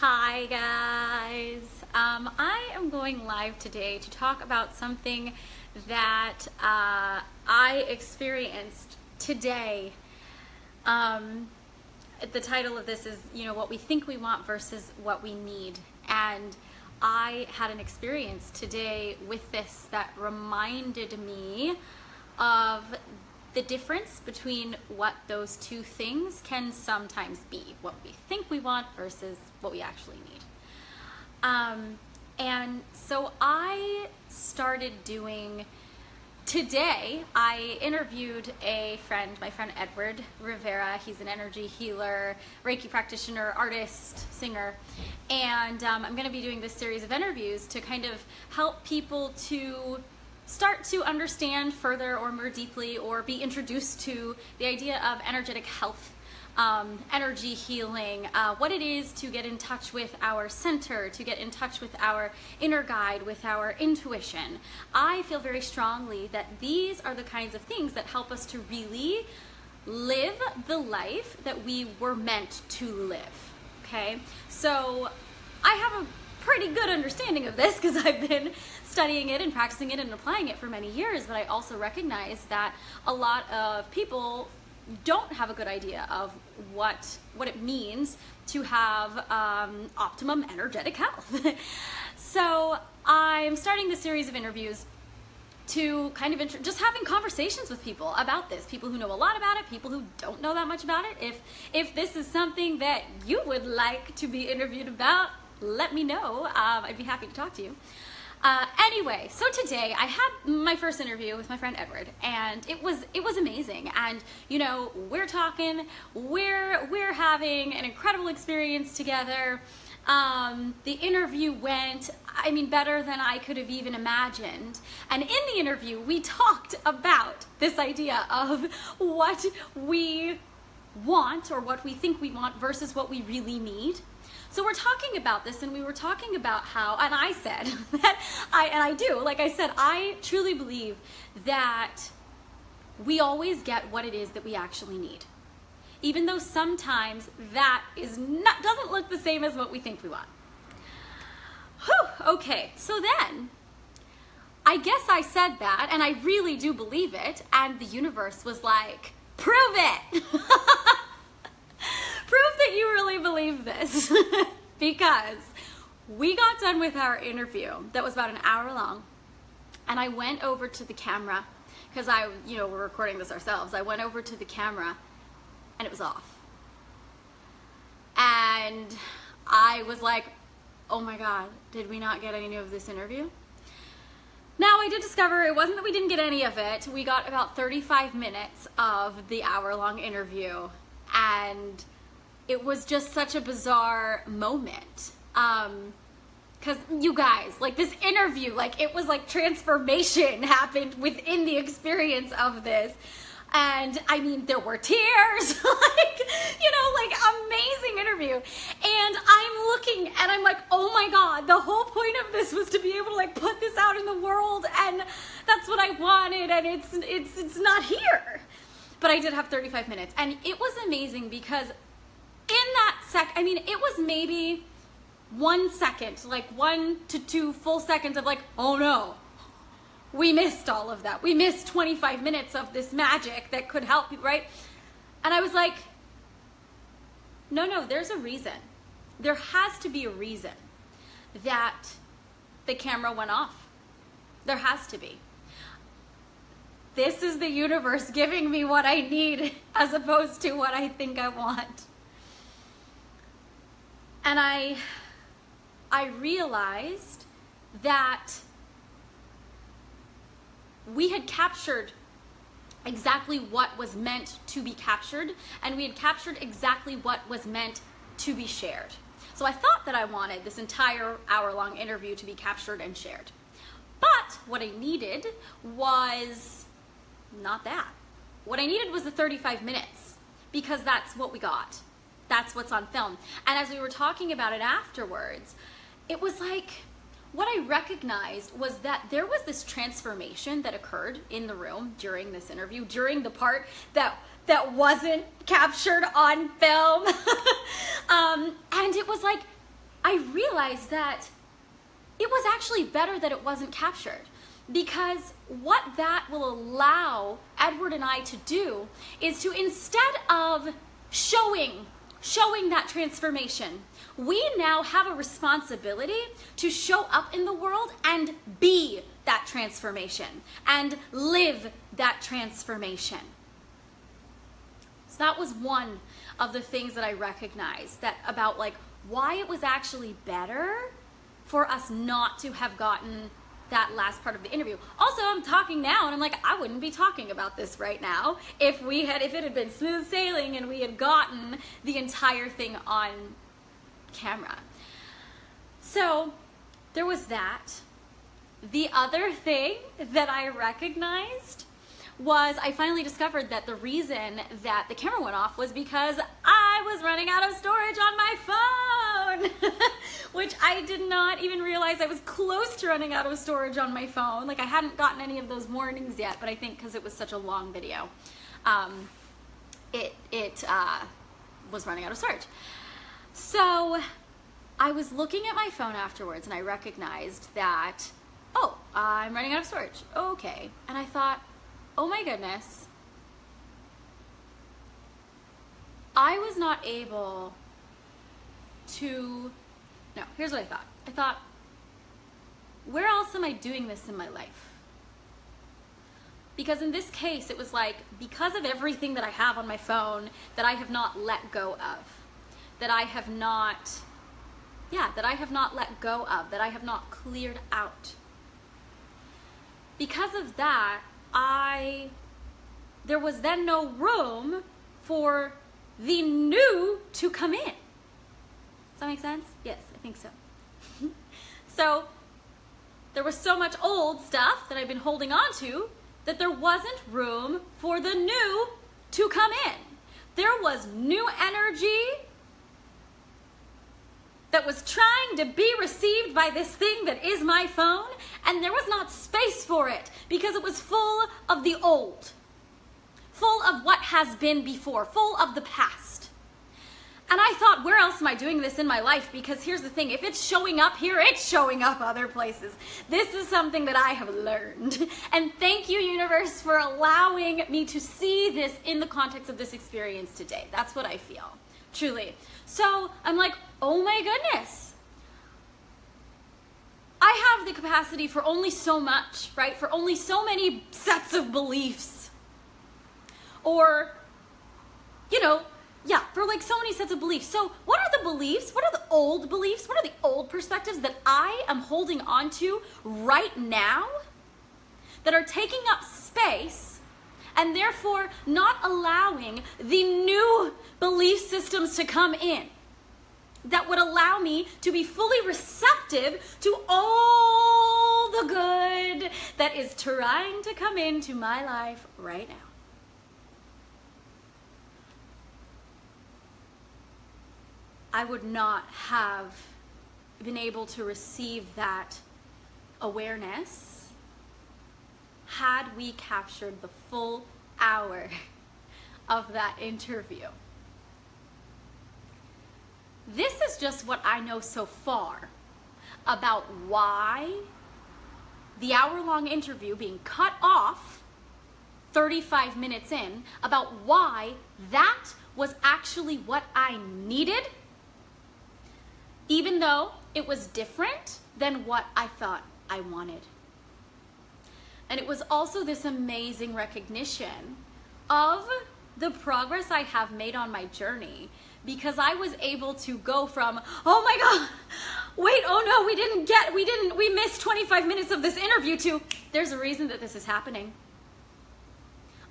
Hi guys, I am going live today to talk about something that I experienced today. The title of this is, what we think we want versus what we need. And I had an experience today with this that reminded me of the difference between what those two things can sometimes be, what we think we want versus what we actually need. And so I started doing, today I interviewed a friend, my friend Edward Rivera. He's an energy healer, Reiki practitioner, artist, singer, and I'm going to be doing this series of interviews to kind of help people to start to understand further or more deeply or be introduced to the idea of energetic health, energy healing, what it is to get in touch with our center, to get in touch with our inner guide, with our intuition. I feel very strongly that these are the kinds of things that help us to really live the life that we were meant to live, okay? So I have a pretty good understanding of this because I've been studying it and practicing it and applying it for many years, but I also recognize that a lot of people don't have a good idea of what it means to have optimum energetic health. So I'm starting this series of interviews to kind of just having conversations with people about this, people who know a lot about it, people who don't know that much about it. If this is something that you would like to be interviewed about, let me know. I'd be happy to talk to you. Anyway, so today I had my first interview with my friend Edward, and it was amazing. And we're talking, we're having an incredible experience together. The interview went, better than I could have even imagined. And in the interview, we talked about this idea of what we want or what we think we want versus what we really need. So we're talking about this, and we were talking about how, and I said that I truly believe that we always get what it is that we actually need, even though sometimes that doesn't look the same as what we think we want. Whew, okay, so then I guess I said that, and I really do believe it, and the universe was like, prove it. Prove that you really believe this. Because we got done with our interview that was about an hour long, and I went over to the camera because we're recording this ourselves. I went over to the camera and it was off. And I was like, oh my God, did we not get any of this interview? Now, I did discover it wasn't that we didn't get any of it. We got about 35 minutes of the hour-long interview, and it was just such a bizarre moment. Because you guys, this interview, it was like transformation happened within the experience of this. And there were tears, amazing interview. And I'm looking and I'm like, oh my God, the whole point of this was to be able to put this out in the world, and that's what I wanted, and it's not here. But I did have 35 minutes, and it was amazing because in that it was maybe 1 second, 1 to 2 full seconds of oh no, we missed all of that. We missed 25 minutes of this magic that could help you, right? And I was like, no, there's a reason. There has to be a reason that the camera went off. There has to be. This is the universe giving me what I need as opposed to what I think I want. And I realized that we had captured exactly what was meant to be captured, and we had captured exactly what was meant to be shared. So I thought that I wanted this entire hour-long interview to be captured and shared. But what I needed was not that. What I needed was the 35 minutes, because that's what we got. That's what's on film. And as we were talking about it afterwards, it was what I recognized was that there was this transformation that occurred in the room during this interview, during the part that wasn't captured on film. And it was I realized that it was actually better that it wasn't captured, because what that will allow Edward and I to do is to, instead of showing that transformation, we now have a responsibility to show up in the world and be that transformation and live that transformation. So that was one of the things that I recognized that about like why it was actually better for us not to have gotten that last part of the interview. Also, I'm talking now and I'm like, I wouldn't be talking about this right now if it had been smooth sailing and we had gotten the entire thing on camera. So there was that. The other thing that I recognized was I finally discovered that the reason that the camera went off was because I was running out of storage on my phone, which I did not even realize I was close to running out of storage on my phone. Like I hadn't gotten any of those warnings yet, but I think because it was such a long video, it was running out of storage. So I was looking at my phone afterwards and I recognized that, oh, I'm running out of storage. Okay. And I thought, oh my goodness, I was not able to, no, here's what I thought. I thought, where else am I doing this in my life? Because in this case, it was like, because of everything that I have on my phone that I have not let go of, that I have not let go of, that I have not cleared out. Because of that, there was then no room for the new to come in. Does that make sense? Yes, I think so. So there was so much old stuff that I've been holding on to that there wasn't room for the new to come in. There was new energy that was trying to be received by this thing that is my phone, and there was not space for it because it was full of the old, full of what has been before, full of the past. And I thought, where else am I doing this in my life? Because here's the thing, if it's showing up here, it's showing up other places. This is something that I have learned. And thank you, universe, for allowing me to see this in the context of this experience today. That's what I feel, truly. So I'm like, oh my goodness. I have the capacity for only so much, right? For only so many sets of beliefs. Or, you know, yeah, for like so many sets of beliefs. So what are the beliefs? What are the old beliefs? What are the old perspectives that I am holding on to right now that are taking up space and therefore not allowing the new belief systems to come in that would allow me to be fully receptive to all the good that is trying to come into my life right now? I would not have been able to receive that awareness had we captured the full hour of that interview. This is just what I know so far about why the hour-long interview being cut off 35 minutes in, about why that was actually what I needed, even though it was different than what I thought I wanted. And it was also this amazing recognition of the progress I have made on my journey, because I was able to go from, oh my God, wait, oh no, we missed 25 minutes of this interview, to there's a reason that this is happening.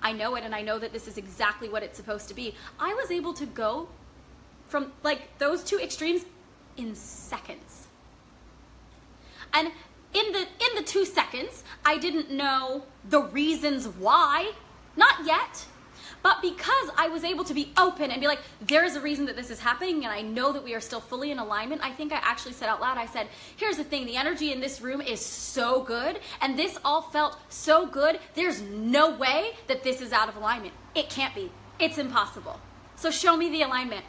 I know it, and I know that this is exactly what it's supposed to be. I was able to go from like those two extremes in seconds. And in the 2 seconds, I didn't know the reasons why, not yet, but because I was able to be open and be like, there is a reason that this is happening, and I know that we are still fully in alignment. I think I actually said out loud, I said, here's the thing, the energy in this room is so good, and this all felt so good, there's no way that this is out of alignment. It can't be. It's impossible. So show me the alignment.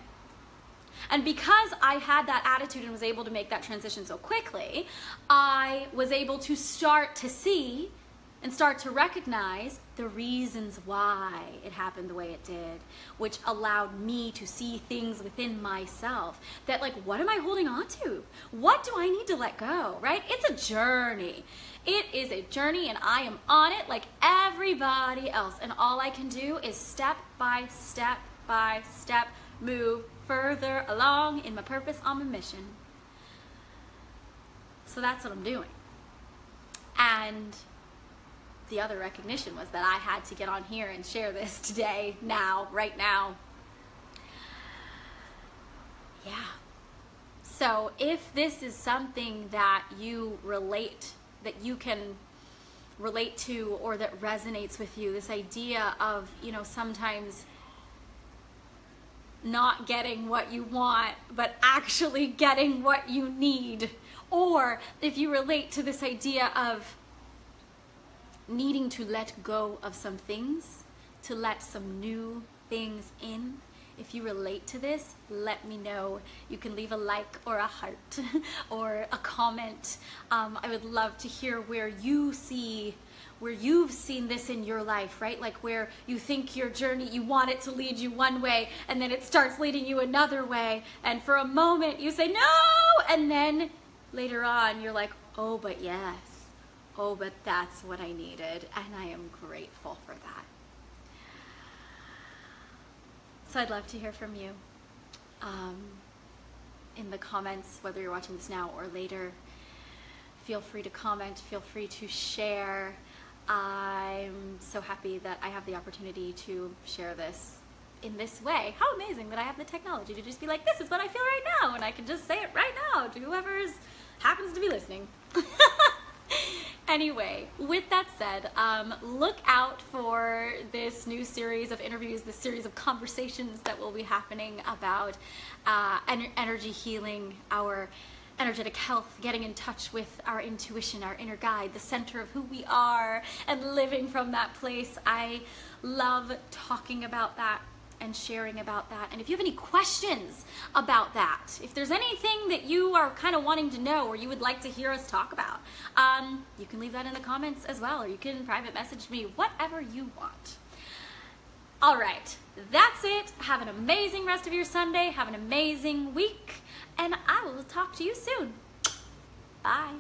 And because I had that attitude and was able to make that transition so quickly, I was able to start to see and start to recognize the reasons why it happened the way it did, which allowed me to see things within myself that, like, what am I holding on to? What do I need to let go, right? It's a journey. It is a journey, and I am on it like everybody else. And all I can do is step by step by step move further along in my purpose, on my mission. So that's what I'm doing. And the other recognition was that I had to get on here and share this today, now, right now. Yeah. So if this is something that you relate, that you can relate to, or that resonates with you, this idea of, you know, sometimes not getting what you want, but actually getting what you need. Or if you relate to this idea of needing to let go of some things, to let some new things in. If you relate to this, let me know. You can leave a like or a heart or a comment. I would love to hear where you've seen this in your life, right? Like where you think your journey, you want it to lead you one way, and then it starts leading you another way. And for a moment you say, no! And then later on you're like, oh, but yes. Oh, but that's what I needed, and I am grateful for that. So I'd love to hear from you in the comments, whether you're watching this now or later. Feel free to comment, feel free to share. I'm so happy that I have the opportunity to share this in this way. How amazing that I have the technology to just be like, this is what I feel right now, and I can just say it right now to whoever happens to be listening. Anyway, with that said, look out for this new series of interviews, this series of conversations that will be happening about energy healing, our energetic health, getting in touch with our intuition, our inner guide, the center of who we are, and living from that place. I love talking about that and sharing about that. And if you have any questions about that, if there's anything that you are kind of wanting to know or you would like to hear us talk about, you can leave that in the comments as well, or you can private message me, whatever you want. All right, that's it. Have an amazing rest of your Sunday. Have an amazing week, and I will talk to you soon. Bye.